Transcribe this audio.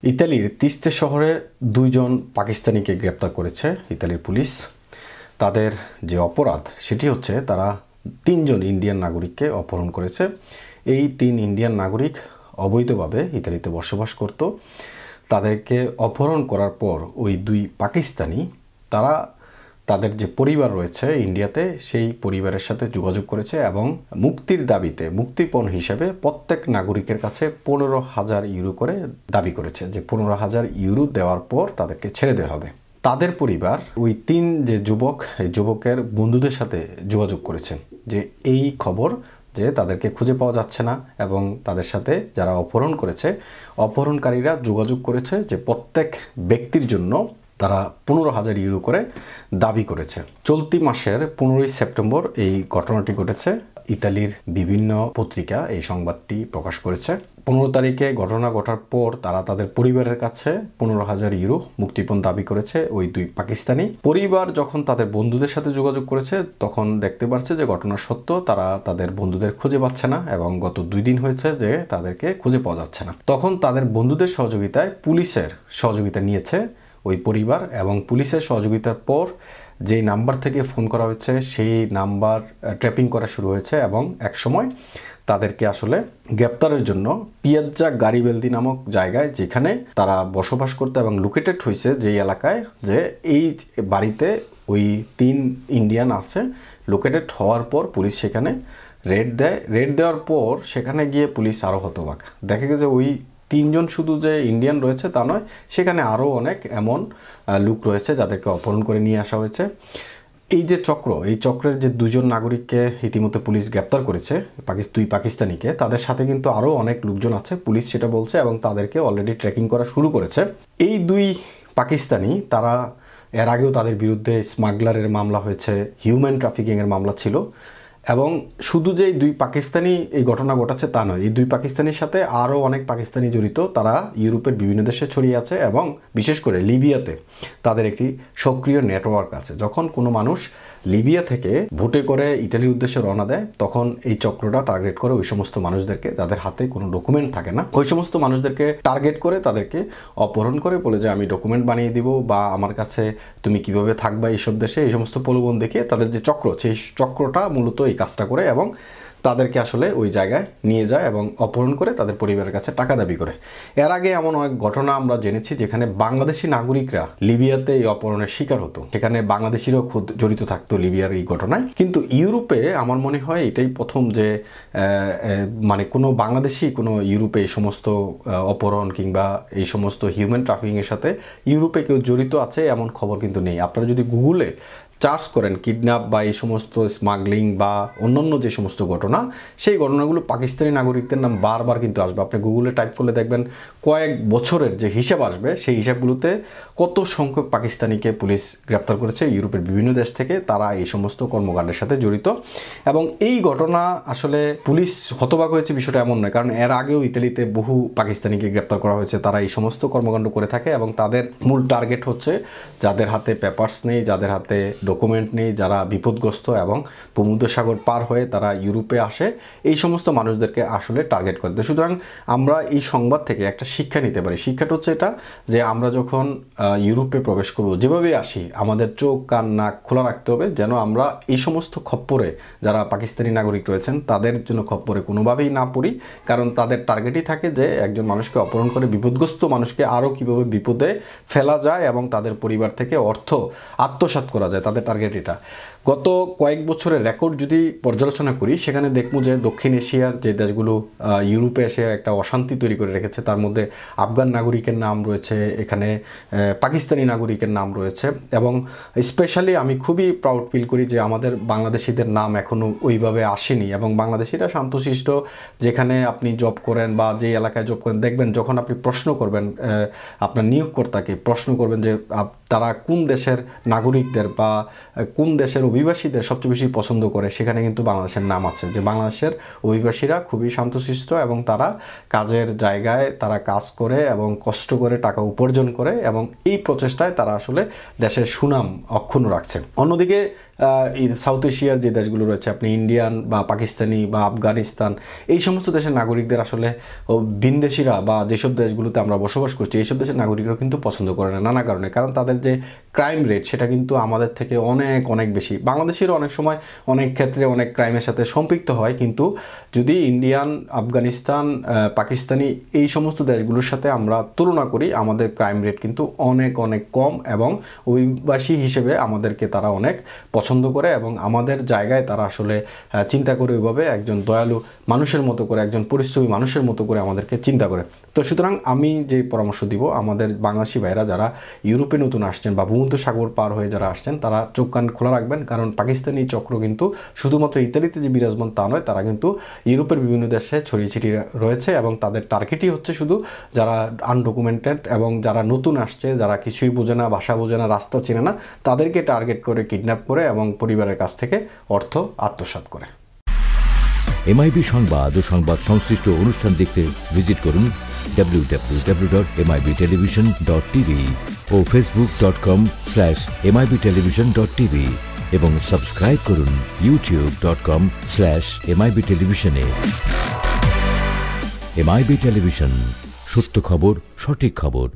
ইতালির তিস্তে শহরে দুইজন পাকিস্তানিকে গ্রেপ্তার করেছে ইতালির পুলিশ। তাদের যে অপরাধ সেটি হচ্ছে তারা তিনজন ইন্ডিয়ান নাগরিককে অপহরণ করেছে। এই তিন ইন্ডিয়ান নাগরিক অবৈধভাবে ইতালিতে বসবাস করত। তাদেরকে অপহরণ করার পর ওই দুই পাকিস্তানি তারা তাদের যে পরিবার রয়েছে ইন্ডিয়াতে সেই পরিবারের সাথে যোগাযোগ করেছে এবং মুক্তির দাবিতে মুক্তিপণ হিসেবে প্রত্যেক নাগরিকের কাছে 15,000 ইউরো করে দাবি করেছে যে 15,000 ইউরো দেওয়ার পর তাদেরকে ছেড়ে দেওয়া হবে। তাদের পরিবার ওই তিন যে যুবক এই যুবকের বন্ধুদের সাথে যোগাযোগ করেছে যে এই খবর যে তাদেরকে খুঁজে পাওয়া যাচ্ছে না এবং তাদের সাথে যারা অপহরণ করেছে অপহরণকারীরা যোগাযোগ করেছে যে প্রত্যেক ব্যক্তির জন্য তারা 15,000 ইউরো করে দাবি করেছে। চলতি মাসের 15 সেপ্টেম্বর এই ঘটনাটি ঘটেছে। ইতালির বিভিন্ন পত্রিকা এই সংবাদটি প্রকাশ করেছে। 15 তারিখে ঘটনা ঘটার পর তারা তাদের পরিবারের কাছে 15,000 ইউরো মুক্তিপণ দাবি করেছে ওই দুই পাকিস্তানি। পরিবার যখন তাদের বন্ধুদের সাথে যোগাযোগ করেছে তখন দেখতে পাচ্ছে যে ঘটনা সত্য, তারা তাদের বন্ধুদের খুঁজে পাচ্ছে না এবং গত 2 দিন হয়েছে যে তাদেরকে খুঁজে পাওয়া যাচ্ছে না। তখন তাদের বন্ধুদের সহযোগিতায় পুলিশের সহযোগিতা নিয়েছে ওই পরিবার এবং পুলিশের সহযোগিতার পর যেই নাম্বার থেকে ফোন করা হয়েছে সেই নাম্বার ট্র্যাপিং করা শুরু হয়েছে এবং একসময় তাদেরকে আসলে গ্রেপ্তারের জন্য পিয়াজ্জা গারিবেলদি নামক জায়গায় যেখানে তারা বসবাস করতে এবং লোকেটেড হয়েছে যেই এলাকায় যে এই বাড়িতে ওই 3 ইন্ডিয়ান আছে লোকেটেড হওয়ার পর পুলিশ সেখানে রেড দেয়। রেড দেওয়ার পর সেখানে গিয়ে পুলিশ আরও হতবাক, দেখা গেছে ওই 3 জন শুধু যে ইন্ডিয়ান রয়েছে তা নয়, সেখানে আরও অনেক এমন লোক রয়েছে যাদেরকে অপহরণ করে নিয়ে আসা হয়েছে। এই যে চক্র, এই চক্রের যে 2 জন নাগরিককে ইতিমধ্যে পুলিশ গ্রেপ্তার করেছে দুই পাকিস্তানিকে, তাদের সাথে কিন্তু আরও অনেক লোকজন আছে পুলিশ সেটা বলছে এবং তাদেরকে অলরেডি ট্র্যাকিং করা শুরু করেছে। এই দুই পাকিস্তানি তারা এর আগেও তাদের বিরুদ্ধে স্মাগলারের মামলা হয়েছে, হিউম্যান ট্রাফিকিংয়ের মামলা ছিল এবং শুধু যে দুই পাকিস্তানি এই ঘটনা ঘটাচ্ছে তা নয়, এই দুই পাকিস্তানির সাথে আরও অনেক পাকিস্তানি জড়িত। তারা ইউরোপের বিভিন্ন দেশে ছড়িয়ে আছে এবং বিশেষ করে লিবিয়াতে তাদের একটি সক্রিয় নেটওয়ার্ক আছে। যখন কোনো মানুষ লিবিয়া থেকে ভোটে করে ইটালির উদ্দেশ্যে রওনা দেয় তখন এই চক্রটা টার্গেট করে ওই সমস্ত মানুষদেরকে যাদের হাতে কোনো ডকুমেন্ট থাকে না, ওই সমস্ত মানুষদেরকে টার্গেট করে তাদেরকে অপহরণ করে বলে যে আমি ডকুমেন্ট বানিয়ে দিব বা আমার কাছে তুমি কিভাবে থাকবা এইসব দেশে, এই সমস্ত প্রলোভন দেখে তাদের যে চক্র সেই চক্রটা মূলত এই কাজটা করে এবং তাদেরকে আসলে ওই জায়গায় নিয়ে যায় এবং অপহরণ করে তাদের পরিবারের কাছে টাকা দাবি করে। এর আগে এমন অনেক ঘটনা আমরা জেনেছি যেখানে বাংলাদেশি নাগরিকরা লিবিয়াতে এই অপহরণের শিকার হতো, সেখানে বাংলাদেশিরাও খুব জড়িত থাকতো লিবিয়ার এই ঘটনায়। কিন্তু ইউরোপে আমার মনে হয় এটাই প্রথম যে মানে কোনো বাংলাদেশি কোনো ইউরোপে এই সমস্ত অপহরণ কিংবা এই সমস্ত হিউম্যান ট্রাফিকিংয়ের সাথে ইউরোপে কেউ জড়িত আছে এমন খবর কিন্তু নেই। আপনারা যদি গুগলে চার্জ করেন কিডন্যাপ বা এই সমস্ত স্মাগলিং বা অন্যান্য যে সমস্ত ঘটনা, সেই ঘটনাগুলো পাকিস্তানি নাগরিকদের নাম বারবার কিন্তু আসবে। আপনি গুগলে টাইপ করলে দেখবেন কয়েক বছরের যে হিসাব আসবে সেই হিসাবগুলোতে কত সংখ্যক পাকিস্তানিকে পুলিশ গ্রেপ্তার করেছে ইউরোপের বিভিন্ন দেশ থেকে, তারা এই সমস্ত কর্মকাণ্ডের সাথে জড়িত। এবং এই ঘটনা আসলে পুলিশ হতবাক হয়েছে বিষয়টা এমন নয়, কারণ এর আগেও ইতালিতে বহু পাকিস্তানিকে গ্রেপ্তার করা হয়েছে, তারা এই সমস্ত কর্মকাণ্ড করে থাকে এবং তাদের মূল টার্গেট হচ্ছে যাদের হাতে পেপারস নেই, যাদের হাতে ডকুমেন্ট নেই, যারা বিপদগ্রস্ত এবং ভূমধ্যসাগর পার হয়ে তারা ইউরোপে আসে, এই সমস্ত মানুষদেরকে আসলে টার্গেট করতে। সুতরাং আমরা এই সংবাদ থেকে একটা শিক্ষা নিতে পারি। শিক্ষাটা হচ্ছে এটা যে আমরা যখন ইউরোপে প্রবেশ করব যেভাবে আসি আমাদের চোখ কান নাক খোলা রাখতে হবে যেন আমরা এই সমস্ত খপ্পরে যারা পাকিস্তানি নাগরিক রয়েছেন তাদের জন্য খপ্পরে কোনোভাবেই না পড়ি, কারণ তাদের টার্গেটই থাকে যে একজন মানুষকে অপহরণ করে বিপদগ্রস্ত মানুষকে আরও কীভাবে বিপদে ফেলা যায় এবং তাদের পরিবার থেকে অর্থ আত্মসাৎ করা যায়, তাদের টার্গেট এটা। গত কয়েক বছরের রেকর্ড যদি পর্যালোচনা করি সেখানে দেখবো যে দক্ষিণ এশিয়ার যে দেশগুলো ইউরোপে এসে একটা অশান্তি তৈরি করে রেখেছে তার মধ্যে আফগান নাগরিকের নাম রয়েছে, এখানে পাকিস্তানি নাগরিকের নাম রয়েছে এবং স্পেশালি আমি খুবই প্রাউড ফিল করি যে আমাদের বাংলাদেশিদের নাম এখনও ওইভাবে আসেনি এবং বাংলাদেশিরা শান্তশিষ্ট। যেখানে আপনি জব করেন বা যে এলাকায় জব করেন দেখবেন যখন আপনি প্রশ্ন করবেন আপনার নিয়োগকর্তাকে প্রশ্ন করবেন যে তারা কোন দেশের নাগরিকদের বা কোন দেশের অভিবাসীদের সবচেয়ে বেশি পছন্দ করে, সেখানে কিন্তু বাংলাদেশের নাম আছে যে বাংলাদেশের অভিবাসীরা খুবই শান্তশিষ্ট এবং তারা কাজের জায়গায় তারা কাজ করে এবং কষ্ট করে টাকা উপার্জন করে এবং এই প্রচেষ্টায় তারা আসলে দেশের সুনাম অক্ষুণ্ণ রাখছে। অন্যদিকে সাউথ এশিয়ার যে দেশগুলো রয়েছে, আপনি ইন্ডিয়ান বা পাকিস্তানি বা আফগানিস্তান, এই সমস্ত দেশের নাগরিকদের আসলে ভিনদেশিরা বা যেসব দেশগুলোতে আমরা বসবাস করছি এইসব দেশের নাগরিকরা কিন্তু পছন্দ করে না নানা কারণে। কারণ তাদের যে ক্রাইম রেট সেটা কিন্তু আমাদের থেকে অনেক অনেক বেশি। বাংলাদেশেরও অনেক সময় অনেক ক্ষেত্রে অনেক ক্রাইমের সাথে সম্পৃক্ত হয়, কিন্তু যদি ইন্ডিয়ান, আফগানিস্তান, পাকিস্তানি এই সমস্ত দেশগুলোর সাথে আমরা তুলনা করি, আমাদের ক্রাইম রেট কিন্তু অনেক অনেক কম, এবং অভিবাসী হিসেবে আমাদেরকে তারা অনেক পছন্দ করে এবং আমাদের জায়গায় তারা আসলে চিন্তা করে ওইভাবে একজন দয়ালু মানুষের মতো করে, একজন পরিশ্রমী মানুষের মতো করে আমাদেরকে চিন্তা করে। তো সুতরাং আমি যে পরামর্শ দিব, আমাদের বাংলাদেশি ভাইরা যারা ইউরোপে নতুন আসছেন বা ভূমধ্যসাগর পার হয়ে যারা আসছেন, তারা চোখ কান খোলা রাখবেন। কারণ পাকিস্তানি চক্র কিন্তু শুধুমাত্র ইতালিতে যে বিরাজমান তা নয়, তারা কিন্তু ইউরোপের বিভিন্ন দেশে ছড়িয়ে ছিটিয়ে রয়েছে এবং তাদের টার্গেটই হচ্ছে শুধু যারা আনডকুমেন্টেড এবং যারা নতুন আসছে, যারা কিছুই বোঝে না, ভাষা বোঝে না, রাস্তা চেনে না, তাদেরকে টার্গেট করে কিডন্যাপ করে এবং পরিবারের কাছ থেকে অর্থ আত্মসাৎ করে। MIB সংবাদ ও সংবাদ সংশ্লিষ্ট অনুষ্ঠান দেখতে ভিজিট করুন www.mibtelevision.tv ও facebook.com/mibtelevision.tv এবং সাবস্ক্রাইব করুন youtube.com/mibtelevision এ। MIB টেলিভিশন, সত্য খবর, সঠিক খবর।